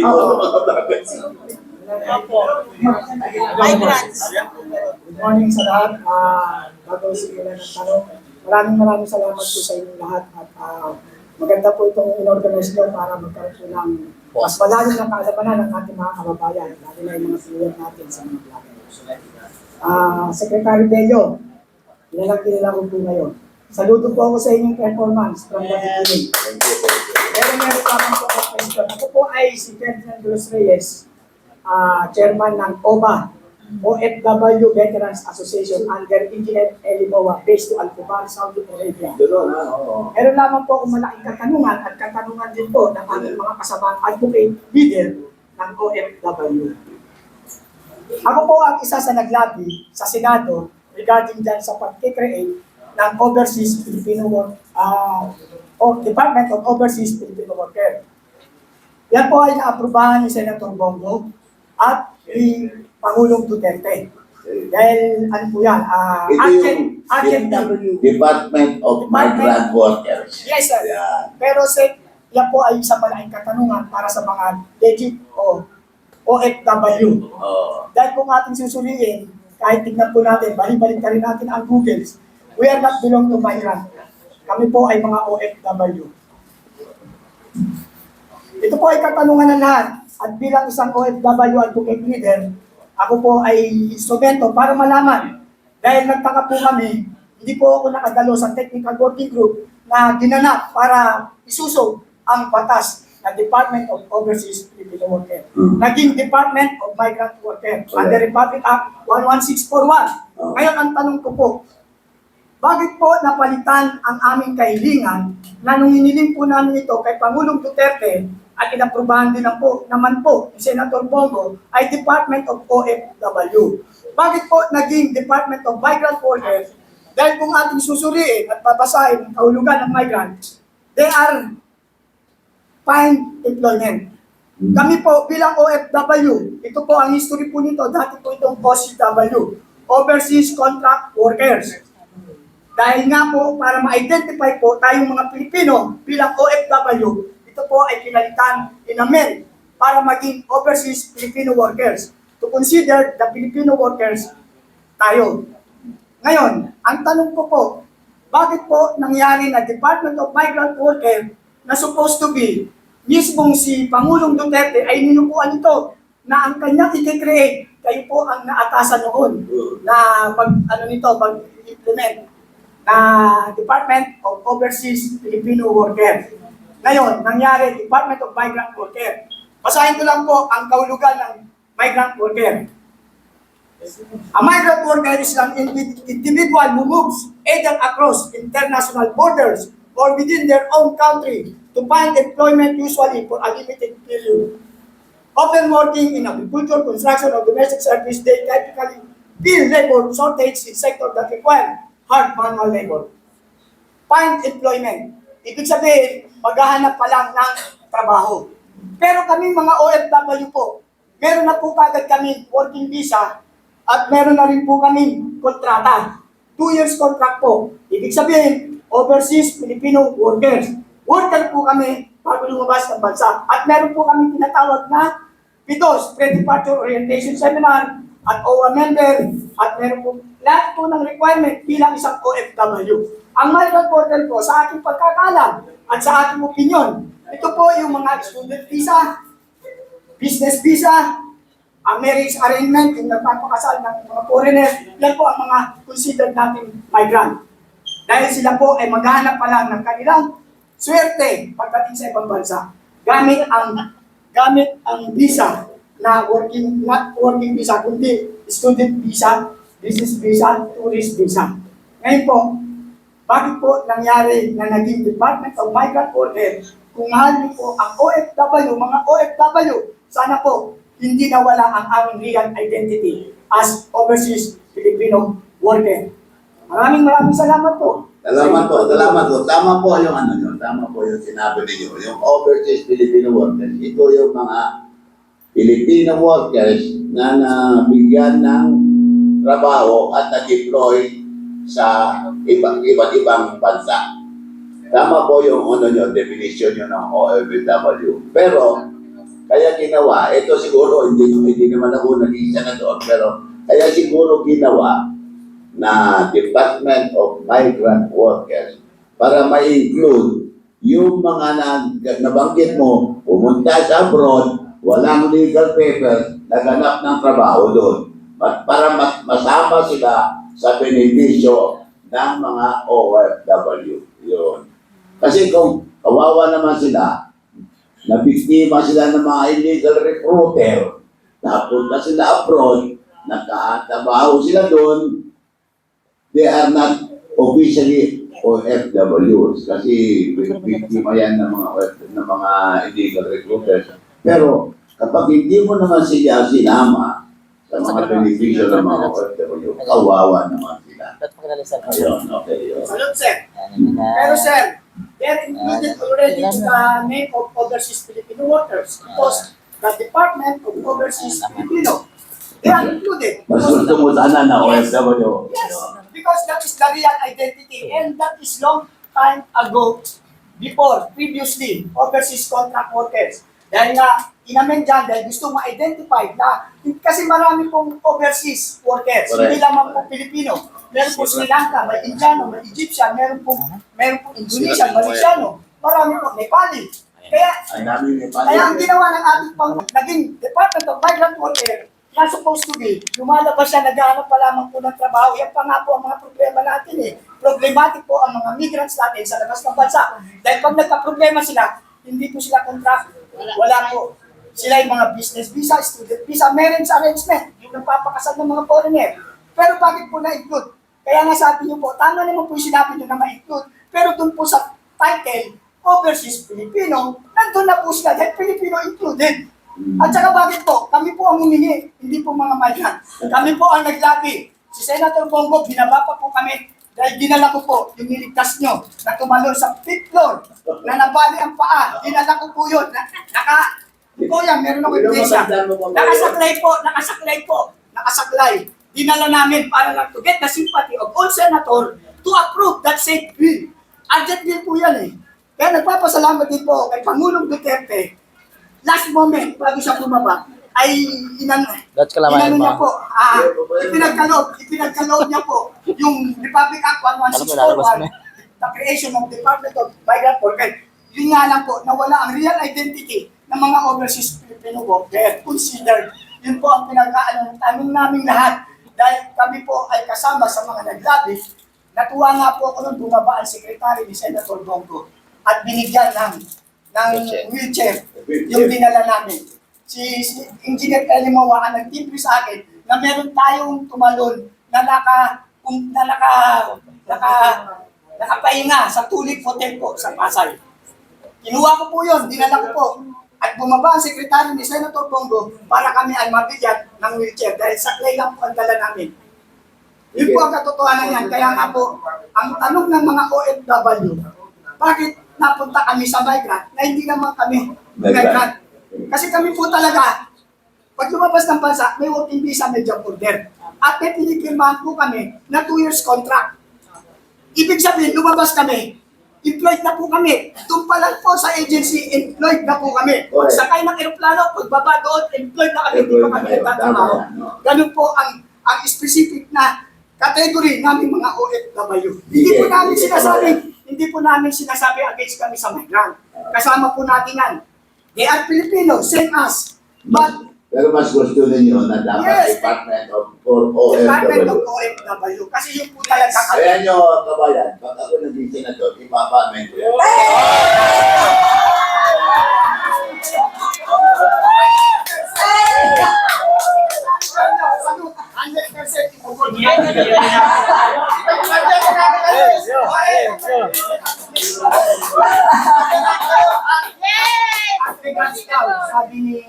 mo sa mga vloggers. Migrants. Good morning sa lahat. Bago simulan ng tanong, maraming salamat po sa inyong lahat at maganda po itong in-organize nyo para magkaroon po ng mas malalim na kaalaman ng ating mga kababayan, lalo na yung mga viewer natin sa mga vloggers. Secretary Bello, kilala ko po ngayon. Saludo po ako sa inyong performance from the beginning. Meron pa po ako question. Ako po ay si Ferdinand de los Reyes, chairman ng OVA, OFW Veterans Association under Engineer Elimoa based to Al-Kubar, Saudi Arabia. Meron lamang po akong malaking katanungan at katanungan din po ng aming mga kasamang advocate leader ng OFW. Ako po ang isa sa naglabi sa Senado regarding dyan sa pag-create ng Overseas Filipino Work, o Department of Overseas Filipino Worker. Yan po ay naaprubahan ni Senator Bongo at ni Pangulong Duterte. Dahil ano po yan, Department of Migrant Workers. Yes, sir. Yeah. Pero yan po ay isang malaking katanungan para sa mga legit o OFW. Dahil kung ating susuliin, kahit tignan po natin, balik-balik rin natin ang Google, we are not belong to migrant. Kami po ay mga OFW. Ito po ay katanungan ng lahat. At bilang isang OFW advocate leader, ako po ay instrumento para malaman. Dahil nagtaka po kami, hindi po ako nakadalo sa technical working group na ginanap para isusog ang batas na Department of Overseas Filipino Worker. Naging Department of Migrant Worker under Republic Act 11641. Ngayon ang tanong ko po, bakit po napalitan ang aming kahilingan na nung iniling po namin ito kay Pangulong Duterte at inaprubahan din naman po ni Senator Bongo ay Department of OFW. Bakit po naging Department of Migrant Workers? Dahil kung ating susuriin at babasahin ang kahulugan ng migrant, they are find employment. Kami po bilang OFW, ito po ang history po nito, dati po itong OCW, Overseas Contract Workers. Dahil nga po, para ma-identify po tayong mga Pilipino bilang OFW, ito po ay pinalitan, inamen, para maging Overseas Filipino Workers. To consider the Filipino workers tayo. Ngayon, ang tanong ko po, bakit po nangyari na Department of Migrant Worker na supposed to be, mismong si Pangulong Duterte ay ninukuan ito na ang kanyang i-create, kayo po ang naatasan noon na pag-implement na Department of Overseas Filipino Worker. Ngayon, nangyari, Department of Migrant Worker. Basahin ko lang po ang kahulugan ng migrant worker. A migrant worker is an individual who moves either across international borders or within their own country to find employment usually for a limited period. Often working in agriculture, construction, or domestic service, they typically fill labor shortage in sectors that require hard manual labor. Find employment. Ibig sabihin, maghahanap pa lang ng trabaho. Pero kami mga OFW po, meron na po kagad kami working visa at meron na rin po kami kontrata. 2 years contract po. Ibig sabihin, overseas Filipino workers. Worker po kami bago lumabas ng bansa. At meron po kami tinatawag na PIDOS, Pre-Departure Orientation Seminar, at OWA member, at meron po lahat po ng requirement bilang isang OFW. Ang migrant worker po, sa aking pagkakalam at sa aking opinion, ito po yung mga student visa, business visa, ang marriage arrangement, yung nagpapakasal ng mga foreigner, yan po ang mga considered natin migrant. Dahil sila po ay maghanap pa lang ng kanilang swerte pagdating sa ibang bansa. Gamit ang visa na not working visa, kundi student visa, business visa, tourist visa. Ngayon po, bakit po nangyari na naging Department of Migrant Workers kung mahal po ang OFW, mga OFW, sana po hindi nawala ang aming real identity as overseas Filipino worker. Maraming salamat po. Salamat po. Tama po yung tama po yung sinabi niyo, yung overseas Filipino workers. Ito yung mga Filipino workers na nabigyan ng trabaho at na-deploy sa iba't ibang bansa. Tama po yung definition nyo ng OFW. Pero, Kaya ginawa, ito siguro, hindi naman ako naging senador, pero kaya siguro ginawa na Department of Migrant Workers para ma-include yung mga nabanggit mo, pumunta sa abroad, walang legal papers, naghanap ng trabaho doon. Para masama sila sa benepisyo ng mga OFW. Yun. Kasi kung kawawa naman sila, nabiktima sila ng mga illegal recruiter, napunta sila abroad, nagkatabaho sila doon, they are not officially OFWs kasi biktima yan ng mga illegal recruiters. Pero kapag hindi mo naman sila sinama sa mga benepisyo ng mga OFW, kawawa naman sila. Ayun, okay. Yun. Salute, sir. Pero sir, they're included already to the name of overseas Filipino workers because the Department of Overseas Filipino, they are included. Mas gusto mo sana na OFW. Yes, because that is the real identity and that is long time ago before, previously, overseas contract workers. Dahil nga, inamen dyan, dahil gusto ma-identify na, kasi marami pong overseas workers, hindi lamang po Pilipino. Meron po Sri Lanka, may Indiano, may Egyptian, meron po Indonesian, Malaysiano, marami po Nepali. Kaya ang ginawa ng ating naging Department of Migrant Workers, na supposed to be, lumalabas siya, naghahanap pa lamang po ng trabaho. Yan pa nga po ang mga problema natin eh. Problematic po ang mga migrants natin sa labas ng bansa. Dahil pag nagka-problema sila, hindi po sila contract. Wala po. Sila yung mga business visa, student visa, marriage arrangement, yung nagpapakasal ng mga foreigner. Pero bakit po na-include? Kaya nga sabi niyo po, tama naman po yung sinabi niyo na ma-include. Pero dun po sa title, Overseas Filipino, nandun na po sila dahil Filipino included. At saka bakit po? Kami po ang humingi, hindi po mga migrant. Kami po ang naglabi. Si Senator Bongo, binaba pa po kami dahil dinala ko po yung niligtas nyo na tumalon sa 5th floor na nabali ang paa. Dinala ko po yun. Po yan, meron ako ibigay. Nakasaklay. Dinala namin para lang to get the sympathy of all senator to approve that said bill. Urgent bill po yan eh. Kaya nagpapasalamat din po kay Pangulong Duterte. Last moment, bago siya bumaba, ay inano niya po, ipinagkaloob niya po yung Republic Act 1161, the creation of Department of Migrant Workers. Yun nga lang po, nawala ang real identity ng mga overseas Filipino workers. Considered, yun po ang pinag-aano ng tanong namin lahat. Dahil kami po ay kasama sa mga naglabi, natuwa nga po ako nung bumaba ang sekretary ni Senator Bongo at binigyan ng wheelchair yung dinala namin. Si Engineer Kelly Mawa ang nagtimpri sa akin na meron tayong tumalon na nakapahinga sa Tulip Hotel po sa Pasay. Kinuha ko po yun, dinala ko po. At bumaba ang sekretary ni Senator Bongo para kami ay mabigyan ng wheelchair dahil saklay lang po ang dala namin. Yun po ang katotohanan yan. Kaya nga po, ang tanong ng mga OFW, bakit napunta kami sa migrant na hindi naman kami migrant? Kasi kami po talaga, pag lumabas ng bansa, may working visa, may job order. At may pinipirmahan po kami na 2 years contract. Ibig sabihin, lumabas kami, employed na po kami. Doon pa lang po sa agency, employed na po kami. Pag sakay ng aeroplano, pagbaba doon, employed na kami, hindi pa kami nagtatrabaho. Ganun po ang specific na category namin mga OFW. Hindi po namin sinasabi against kami sa migrant. Kasama po natin yan. They are Filipino, same us. But, pero mas gusto ninyo na dapat yes, Department of OFW. Kasi yung po talaga kami. Kaya nyo, kabayan, pag ako naging senador, ipapamen ko yan. Sabi ni